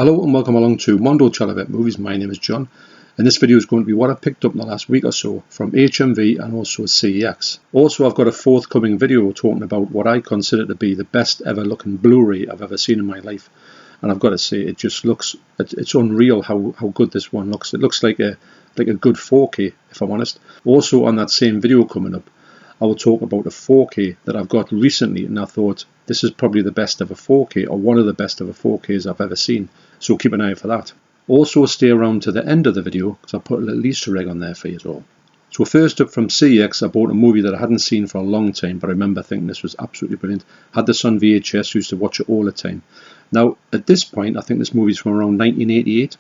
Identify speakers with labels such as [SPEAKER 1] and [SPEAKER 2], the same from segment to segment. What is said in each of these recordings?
[SPEAKER 1] Hello and welcome along to Mondo Chelloveck Movies. My name is John, and this video is going to be what I picked up in the last week or so from HMV and also CEX. Also, I've got a forthcoming video talking about what I consider to be the best ever looking Blu-ray I've ever seen in my life, and I've got to say it just looks, it's unreal how good this one looks. It looks like a good 4K, if I'm honest. Also, on that same video coming up, I will talk about a 4K that I've got recently, and I thought this is probably the best ever 4K, or one of the best ever 4Ks I've ever seen. So keep an eye out for that. Also stay around to the end of the video because I'll put a little Easter egg on there for you as well. So first up from CEX, I bought a movie that I hadn't seen for a long time, but I remember thinking this was absolutely brilliant. Had this on VHS, used to watch it all the time. Now at this point, I think this movie's from around 1988.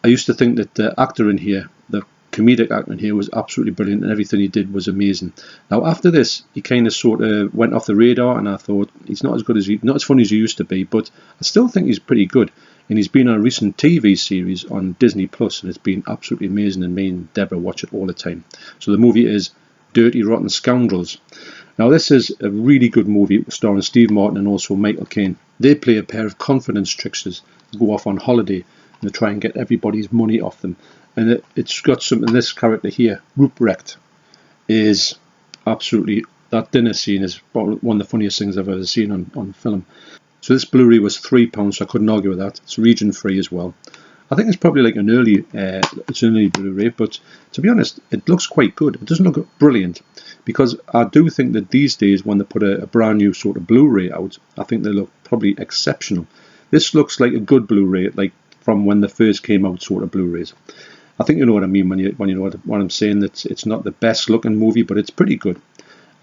[SPEAKER 1] I used to think that the actor in here, the comedic actor in here, was absolutely brilliant and everything he did was amazing. Now after this, he kind of sort of went off the radar, and I thought he's not as funny as he used to be, but I still think he's pretty good. And he's been on a recent TV series on Disney Plus, and it's been absolutely amazing, and me and Deborah watch it all the time. So the movie is Dirty Rotten Scoundrels. Now this is a really good movie starring Steve Martin and also Michael Caine. They play a pair of confidence tricksters who go off on holiday and they try and get everybody's money off them. And it's got something, this character here, Ruprecht, is absolutely, that dinner scene is one of the funniest things I've ever seen on film. So this Blu-ray was £3, so I couldn't argue with that. It's region free as well. I think it's probably like an early Blu-ray, but to be honest, it looks quite good. It doesn't look brilliant, because I do think that these days when they put a brand new sort of Blu-ray out, I think they look probably exceptional. This looks like a good Blu-ray, like from when they first came out sort of Blu-rays. I think you know what I mean when you know what I'm saying, that it's not the best looking movie, but it's pretty good.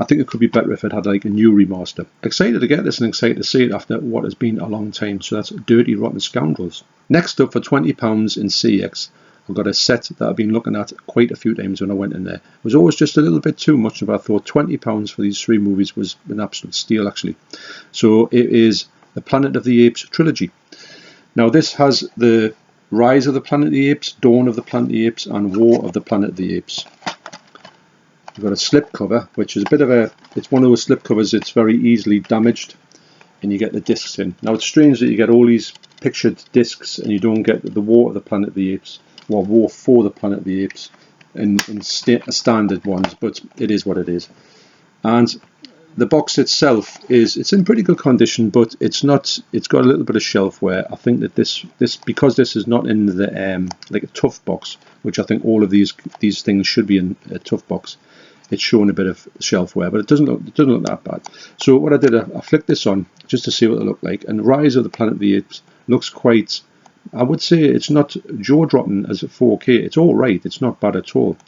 [SPEAKER 1] I think it could be better if it had like a new remaster. Excited to get this and excited to see it after what has been a long time. So that's Dirty Rotten Scoundrels. Next up, for £20 in CEX, I've got a set that I've been looking at quite a few times when I went in there. It was always just a little bit too much, but I thought £20 for these three movies was an absolute steal actually. So it is the Planet of the Apes trilogy. Now this has the Rise of the Planet of the Apes, Dawn of the Planet of the Apes, and War of the Planet of the Apes. You've got a slip cover, which is a bit of it's one of those slip covers that's very easily damaged, and you get the discs in. Now it's strange that you get all these pictured discs and you don't get the War of the Planet of the Apes, or War for the Planet of the Apes in standard ones, but it is what it is. And the box itself it's in pretty good condition, but it's got a little bit of shelf wear. I think that this because this is not in the like a tough box, which I think all of these things should be in a tough box. It's showing a bit of shelf wear, but it doesn't look that bad. So what I did, I flicked this on just to see what it looked like, and Rise of the Planet of the Apes looks quite, I would say it's not jaw-dropping as a 4K. It's all right. It's not bad at all.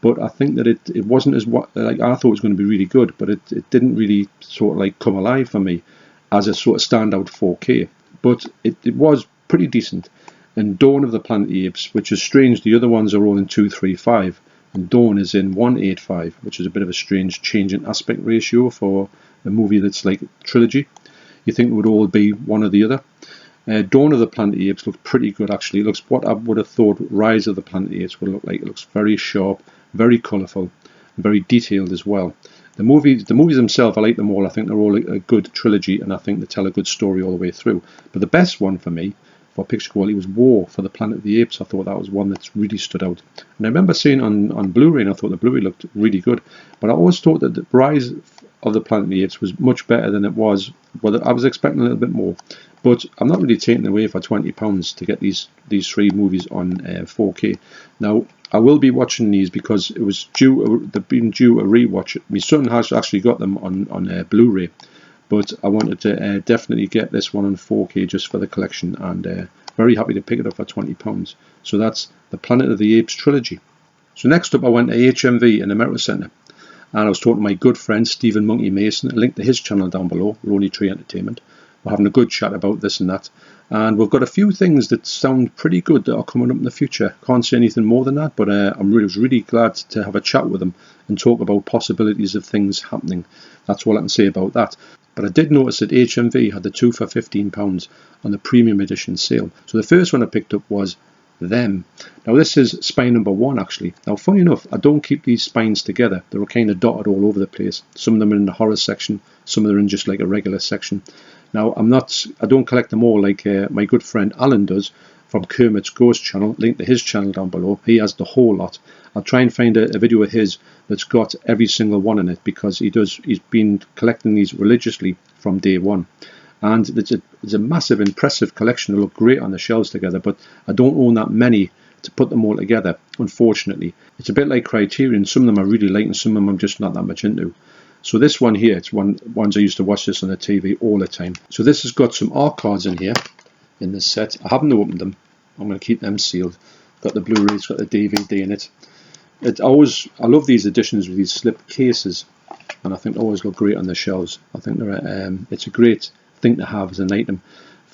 [SPEAKER 1] But I think that it wasn't as like I thought it was going to be really good, but it didn't really sort of like come alive for me as a sort of standout 4K. But it was pretty decent. And Dawn of the Planet of the Apes, which is strange, the other ones are all in 235, and Dawn is in 185, which is a bit of a strange change in aspect ratio for a movie that's like a trilogy. You think it would all be one or the other. Dawn of the Planet of the Apes looks pretty good actually. It looks what I would have thought Rise of the Planet of the Apes would look like. It looks very sharp, very colourful, very detailed as well. The movies themselves, I like them all. I think they're all a good trilogy, and I think they tell a good story all the way through. But the best one for me, for picture quality, was War for the Planet of the Apes. I thought that was one that's really stood out. And I remember seeing on Blu-ray, and I thought the Blu-ray looked really good. But I always thought that the Rise of the Planet of the Apes was much better than it was. Well, I was expecting a little bit more. But I'm not really taking it away for £20 to get these three movies on 4K. Now, I will be watching these because it was they've been due a rewatch. My son has actually got them on Blu-ray, but I wanted to definitely get this one on 4K just for the collection, and very happy to pick it up for £20. So that's the Planet of the Apes trilogy. So next up, I went to HMV in the America Centre, and I was talking to my good friend Stephen Monkey Mason. A link to his channel down below, Lonely Tree Entertainment. We're having a good chat about this and that, and we've got a few things that sound pretty good that are coming up in the future. Can't say anything more than that, but I was really glad to have a chat with them and talk about possibilities of things happening. That's all I can say about that. But I did notice that HMV had the 2 for £15 on the premium edition sale. So the first one I picked up was Them. Now this is spine number 1 actually. Now funny enough, I don't keep these spines together. They're kind of dotted all over the place. Some of them are in the horror section, some of them are in just like a regular section. Now I don't collect them all like my good friend Alan does from Kermit's Ghost channel. Link to his channel down below. He has the whole lot. I'll try and find a video of his that's got every single one in it, because he's been collecting these religiously from day one. And it's a massive, impressive collection. They look great on the shelves together, but I don't own that many to put them all together, unfortunately. It's a bit like Criterion. Some of them I really like and some of them I'm just not that much into. So this one here, it's ones I used to watch this on the TV all the time. So this has got some art cards in here, in this set. I haven't opened them. I'm going to keep them sealed. Got the Blu-ray, it's got the DVD in it. I love these editions with these slip cases, and I think they always look great on the shelves. I think it's a great thing to have as an item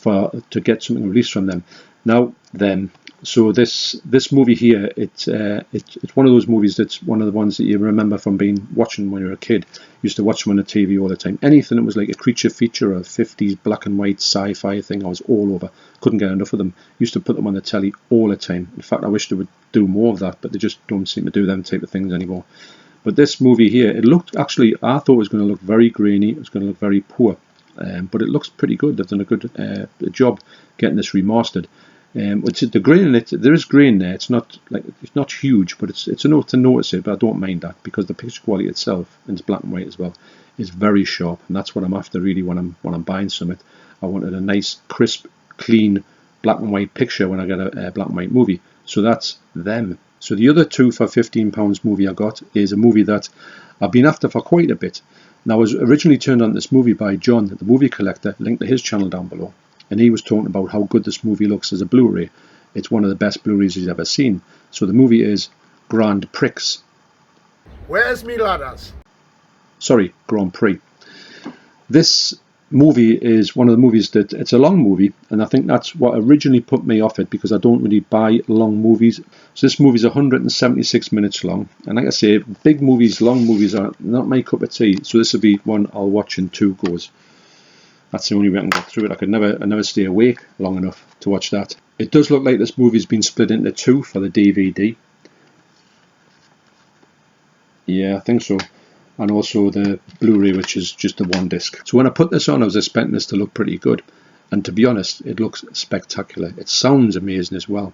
[SPEAKER 1] to get something released from them. Now then, so this movie here, it's one of those movies that's one of the ones that you remember from watching when you were a kid. Used to watch them on the TV all the time. Anything that was like a creature feature or a 50s black and white sci-fi thing, I was all over. Couldn't get enough of them. Used to put them on the telly all the time. In fact, I wish they would do more of that, but they just don't seem to do them type of things anymore. But this movie here, it looked, actually, I thought it was going to look very grainy. It was going to look very poor. But it looks pretty good. They've done a good job getting this remastered. The grain in it, there is grain there. It's not huge, but it's enough to notice it. But I don't mind that, because the picture quality itself, and it's black and white as well, is very sharp, and that's what I'm after really when I'm buying something. I wanted a nice, crisp, clean black and white picture when I get a black and white movie. So that's them. So the other two for £15 movie I got is a movie that I've been after for quite a bit. Now, I was originally turned on this movie by John, the movie collector. Link to his channel down below. And he was talking about how good this movie looks as a Blu-ray. It's one of the best Blu-rays he's ever seen. So the movie is Grand Prix.
[SPEAKER 2] Where's me ladders?
[SPEAKER 1] Sorry, Grand Prix. This movie is one of the movies that, it's a long movie, and I think that's what originally put me off it, because I don't really buy long movies. So this movie is 176 minutes long, and like I say, big movies, long movies are not my cup of tea. So this will be one I'll watch in 2 goes. That's the only way I can get through it. I never stay awake long enough to watch that. It does look like this movie's been split into 2 for the DVD. Yeah, I think so. And also the Blu-ray, which is just the 1 disc. So when I put this on, I was expecting this to look pretty good. And to be honest, it looks spectacular. It sounds amazing as well.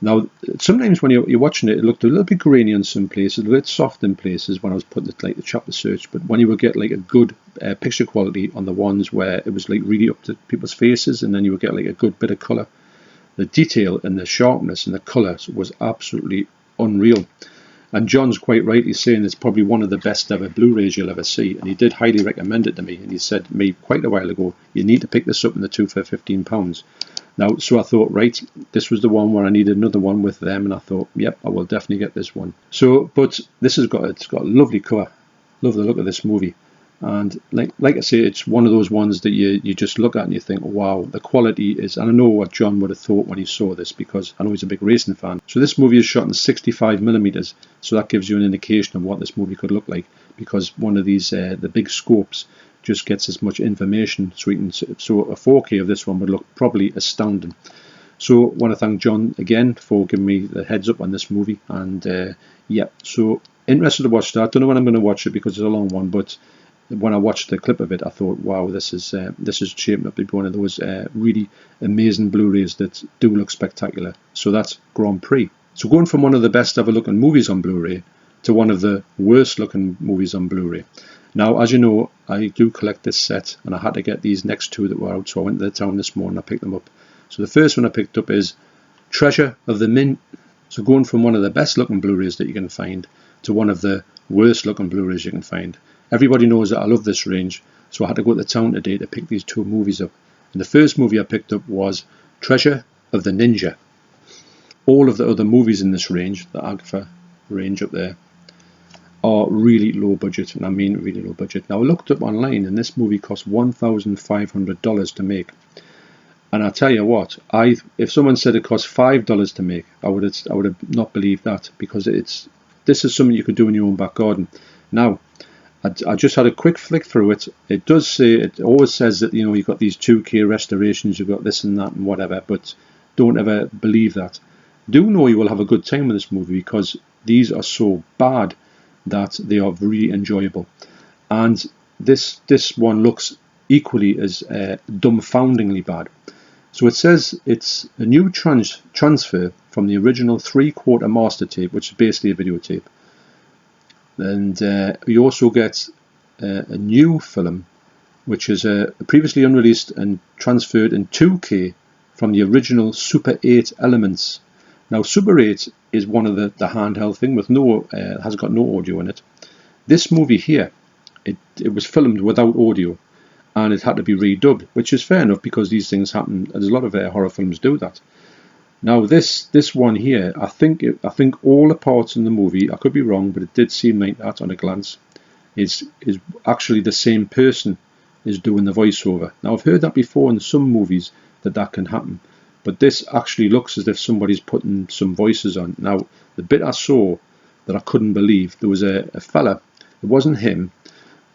[SPEAKER 1] Now, sometimes when you're watching it, it looked a little bit grainy in some places, a little bit soft in places when I was putting it like the chapter search. But when you would get like a good picture quality on the ones where it was like really up to people's faces, and then you would get like a good bit of colour, the detail and the sharpness and the colour was absolutely unreal. And John's quite rightly saying it's probably one of the best ever Blu-rays you'll ever see, and he did highly recommend it to me. And he said to me quite a while ago, you need to pick this up in the 2 for £15. Now, so I thought, right, this was the one where I needed another one with them, and I thought, yep, I will definitely get this one. So, but this has got a lovely cover. Love the look of this movie, and like I say, it's one of those ones that you just look at and you think, wow, the quality is. And I know what John would have thought when he saw this, because I know he's a big racing fan. So this movie is shot in 65mm, so that gives you an indication of what this movie could look like, because one of these the big scopes just gets as much information, so a 4K of this one would look probably astounding. So I want to thank John again for giving me the heads up on this movie, and yeah, so interested to watch that. Don't know when I'm going to watch it because it's a long one, but when I watched the clip of it, I thought, wow, this is shaping up to be one of those really amazing Blu-rays that do look spectacular. So that's Grand Prix. So going from one of the best ever looking movies on Blu-ray to one of the worst looking movies on Blu-ray. Now, as you know, I do collect this set, and I had to get these next 2 that were out, so I went to the town this morning, I picked them up. So the first one I picked up is Treasure of the Mint. So going from one of the best looking Blu-rays that you can find to one of the worst looking Blu-rays you can find. Everybody knows that I love this range, so I had to go to the town today to pick these 2 movies up. And the first movie I picked up was Treasure of the Ninja. All of the other movies in this range, the AGFA range up there, are really low budget, and I mean really low budget. Now I looked up online, and this movie cost $1,500 to make. And I tell you what, if someone said it cost $5 to make, I would have not believed that, because this is something you could do in your own back garden. Now, I just had a quick flick through it. It does say, it always says that, you know, you've got these 2K restorations, you've got this and that and whatever, but don't ever believe that. Do know you will have a good time with this movie, because these are so bad that they are really enjoyable. And this one looks equally as dumbfoundingly bad. So it says it's a new transfer from the original 3/4 master tape, which is basically a videotape. And you also get a new film, which is previously unreleased and transferred in 2K from the original Super 8 elements. Now, Super 8 is one of the handheld thing with has got no audio in it. This movie here, it was filmed without audio, and it had to be redubbed, which is fair enough because these things happen. There's a lot of horror films do that. Now, this one here, I think all the parts in the movie, I could be wrong, but it did seem like that on a glance, is actually the same person is doing the voiceover. Now, I've heard that before in some movies that can happen, but this actually looks as if somebody's putting some voices on. Now, the bit I saw that I couldn't believe, there was a fella, it wasn't him,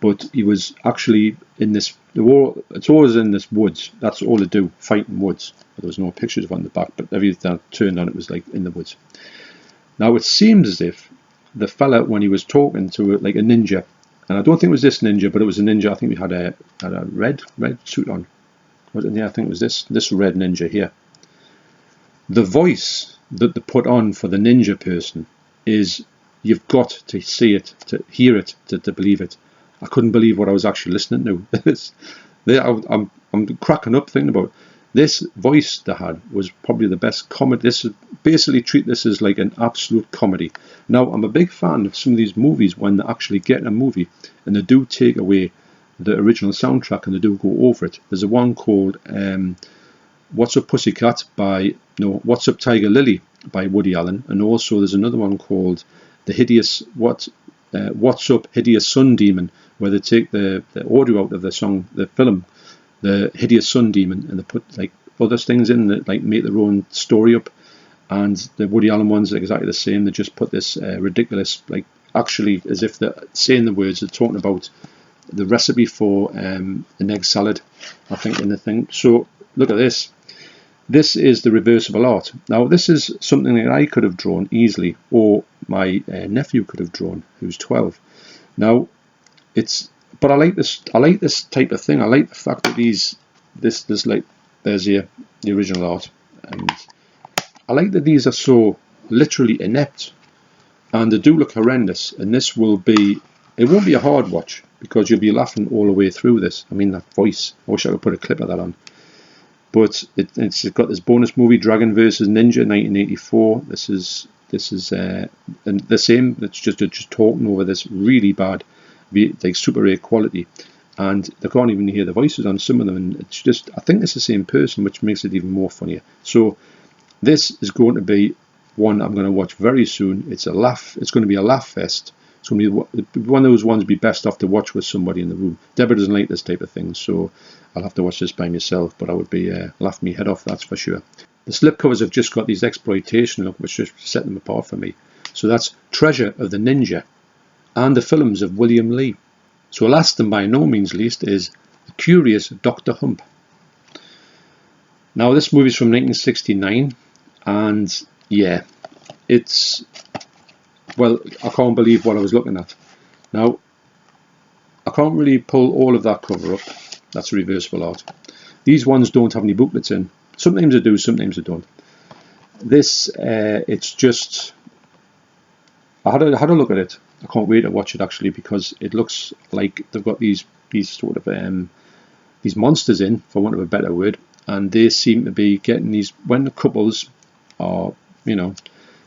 [SPEAKER 1] but he was actually in this, it's always in this woods, that's all they do, fighting woods. There was no pictures of it on the back, but every time I turned on, it was like in the woods. Now, it seemed as if the fella, when he was talking to like a ninja, and I don't think it was this ninja, but it was a ninja, I think he had a red suit on. Yeah, I think it was this red ninja here. The voice that they put on for the ninja person is, you've got to see it, to hear it, to believe it. I couldn't believe what I was actually listening to. I'm cracking up thinking about it. This voice they had was probably the best comedy. This is basically, treat this as like an absolute comedy. Now, I'm a big fan of some of these movies when they actually get a movie and they do take away the original soundtrack and they do go over it. There's a one called What's Up Pussycat What's Up Tiger Lily by Woody Allen, and also there's another one called What's Up Hideous Sun Demon, where they take the audio out of the song, the film, the Hideous Sun Demon, and they put like other things in that like make their own story up. And the Woody Allen ones are exactly the same. They just put this ridiculous, like actually as if they're saying the words, they're talking about the recipe for an egg salad, I think, in the thing. So look at this. This is the reversible art. Now, this is something that I could have drawn easily, or my nephew could have drawn, who's 12. Now, but I like this. I like this type of thing. I like the fact that there's the original art, and I like that these are so literally inept, and they do look horrendous. And this won't be a hard watch because you'll be laughing all the way through this. I mean, that voice. I wish I could put a clip of that on. But it's got this bonus movie, Dragon vs. Ninja, 1984. This is and the same. It's just talking over this really bad, like Super 8 quality, and they can't even hear the voices on some of them. And it's just, I think it's the same person, which makes it even more funnier. So this is going to be one I'm going to watch very soon. It's a laugh. It's going to be a laugh fest. It's going to be one of those ones be best off to watch with somebody in the room. Deborah doesn't like this type of thing, so I'll have to watch this by myself, but I would be laughing my head off, that's for sure. The slipcovers have just got these exploitation look, which just set them apart for me. So that's Treasure of the Ninja and the films of William Lee. So last and by no means least is The Curious Dr. Hump. Now, this movie's from 1969, and yeah, well, I can't believe what I was looking at. Now, I can't really pull all of that cover up. That's reversible art. These ones don't have any booklets in. Sometimes they do, sometimes they don't. This, it's just, I had a look at it. I can't wait to watch it actually, because it looks like they've got these sort of these monsters in, for want of a better word, and they seem to be getting these, when the couples are,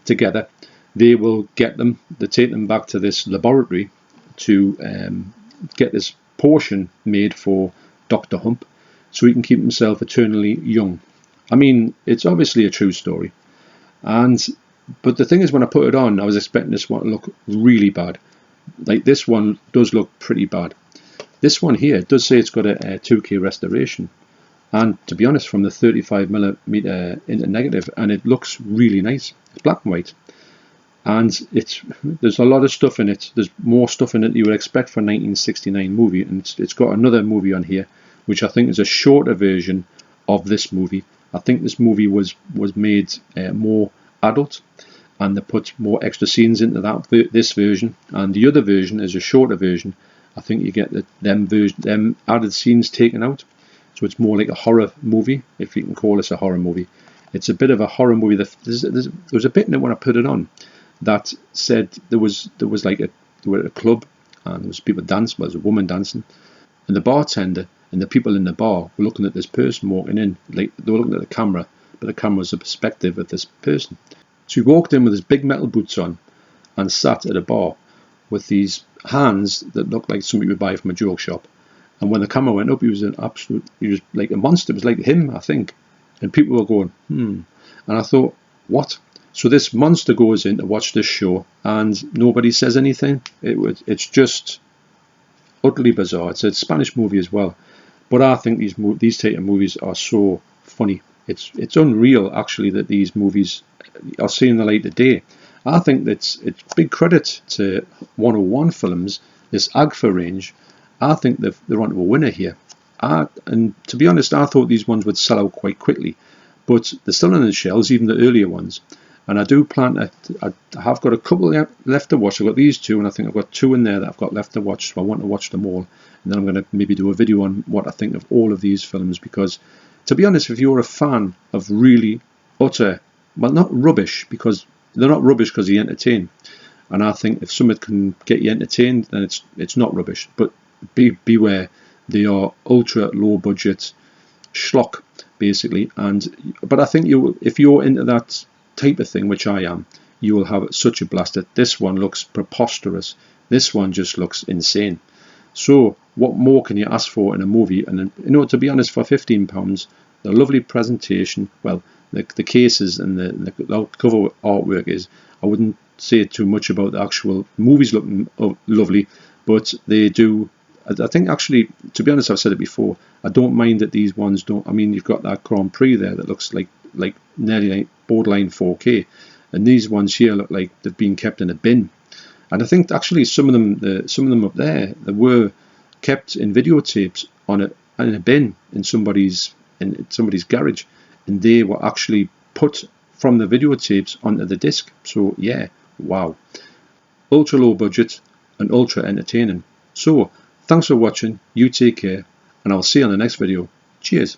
[SPEAKER 1] together, they will get them, they take them back to this laboratory to get this potion made for Dr. Hump, so he can keep himself eternally young. I mean, it's obviously a true story, but the thing is, when I put it on, I was expecting this one to look really bad. Like, this one does look pretty bad. This one here does say it's got a 2K restoration, and to be honest, from the 35mm into negative, and it looks really nice. It's black and white, and there's a lot of stuff in it. There's more stuff in it you would expect for a 1969 movie, and it's got another movie on here, which I think is a shorter version of this movie. I think this movie was made more adult, and they put more extra scenes into this version, and the other version is a shorter version, I think you get them added scenes taken out, so it's more like a horror movie, if you can call this a horror movie. It's a bit of a horror movie. There was a bit in it when I put it on that said they were at a club and there was people dancing. Well, there was a woman dancing, and the bartender and the people in the bar were looking at this person walking in, like they were looking at the camera, but the camera was the perspective of this person. So he walked in with his big metal boots on and sat at a bar with these hands that looked like something you would buy from a joke shop. And when the camera went up, he was like a monster. It was like him, I think. And people were going, And I thought, what? So this monster goes in to watch this show and nobody says anything. It's just utterly bizarre. It's a Spanish movie as well. But I think these type of movies are so funny. It's unreal, actually, that these movies are seeing the light of day. I think it's big credit to 101 Films, this AGFA range. I think they're onto a winner here. And to be honest, I thought these ones would sell out quite quickly, but they're still in the shelves, even the earlier ones. And I do plan to, I have got a couple left to watch. I've got these two, and I think I've got two in there that I've got left to watch, so I want to watch them all. And then I'm going to maybe do a video on what I think of all of these films, because to be honest, if you're a fan of really utter, well, not rubbish, because they're not rubbish because they entertain. And I think if something can get you entertained, then it's not rubbish. But beware, they are ultra low budget schlock, basically. But I think if you're into that type of thing, which I am, you will have such a blast. This one looks preposterous. This one just looks insane. So what more can you ask for in a movie? And to be honest, for £15, the lovely presentation, well, the cases and the cover artwork is, I wouldn't say too much about the actual movies looking lovely, but they do. I think, actually, to be honest, I've said it before, I don't mind that these ones don't. I mean, you've got that Prix there that looks like nearly like borderline 4K, and these ones here look like they've been kept in a bin. And I think actually some of them up there, they were kept in videotapes in a bin in somebody's garage, and they were actually put from the videotapes onto the disc. So yeah, wow, ultra low budget and ultra entertaining. So thanks for watching, you take care, and I'll see you on the next video. Cheers.